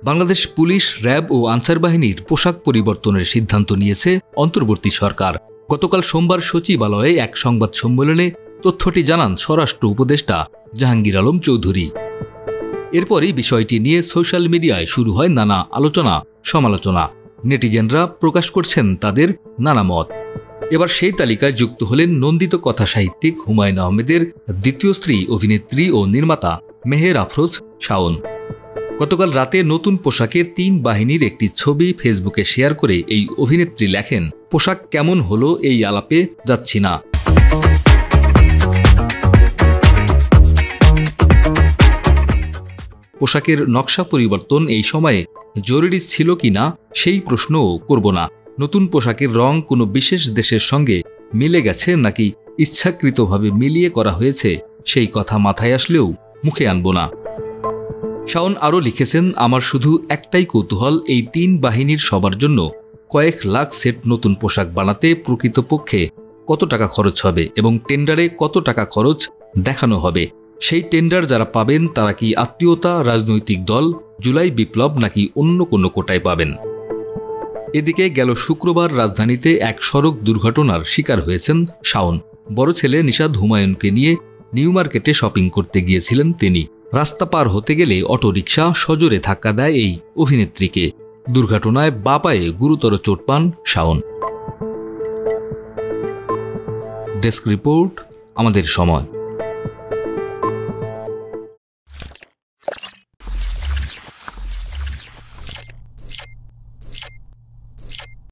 Bangladesh police, RAB ও answer বাহিনীর পোশাক পরিবর্তনের সিদ্ধান্ত নিয়েছে অন্তর্বর্তী সরকার। গতকাল সোমবার সচিবালয়ে এক সংবাদ সম্মেলনে তথ্যটি জানান স্বরাষ্ট্র উপদেষ্টা জাহাঙ্গীর আলম চৌধুরী। এরপরই বিষয়টি নিয়ে সোশ্যাল মিডিয়ায় শুরু হয় নানা আলোচনা সমালোচনা। নেটিজেনরা প্রকাশ করছেন তাদের নানা মত। এবার সেই তালিকায় যুক্ত হলেন নন্দিত কথা সাহিত্যিক হুমায়ুন আহমেদের দ্বিতীয় স্ত্রী, অভিনেত্রী ও নির্মাতা মেহের আফরোজ শাওন। গতকাল রাতে নতুন পোশাকে ৩ বাহিনীর একটি ছবি ফেসবুকে শেয়ার করে এই অভিনেত্রী লেখেন, পোশাক কেমন হলো এই আলাপে যাচ্ছি না। পোশাকের নকশা পরিবর্তন এই সময়ে জরুরি ছিল কিনা সেই প্রশ্নও করব না। নতুন পোশাকের রং কোনো বিশেষ দেশের সঙ্গে মিলে গেছে নাকি ইচ্ছাকৃতভাবে মিলিয়ে করা হয়েছে সেই কথা মাথায় আসলেও মুখে আনব না। শাওন আরও লিখেছেন, আমার শুধু একটাই কৌতূহল, এই ৩ বাহিনীর সবার জন্য কয়েক লাখ সেট নতুন পোশাক বানাতে প্রকৃতপক্ষে কত টাকা খরচ হবে এবং টেন্ডারে কত টাকা খরচ দেখানো হবে। সেই টেন্ডার যারা পাবেন তারা কি আত্মীয়তা, রাজনৈতিক দল, জুলাই বিপ্লব নাকি অন্য কোনো কোটায় পাবেন? এদিকে গেল শুক্রবার রাজধানীতে এক সড়ক দুর্ঘটনার শিকার হয়েছেন শাওন। বড় ছেলে নিশাদ হুমায়ুনকে নিয়ে নিউ মার্কেটে শপিং করতে গিয়েছিলেন তিনি। রাস্তা পার হতে গেলে অটোরিকশা সজোরে ধাক্কা দেয় এই অভিনেত্রীকে। দুর্ঘটনায় বাঁ পায়ে গুরুতর চোট পান শাওন। ডেস্ক রিপোর্ট, আমাদের সময়।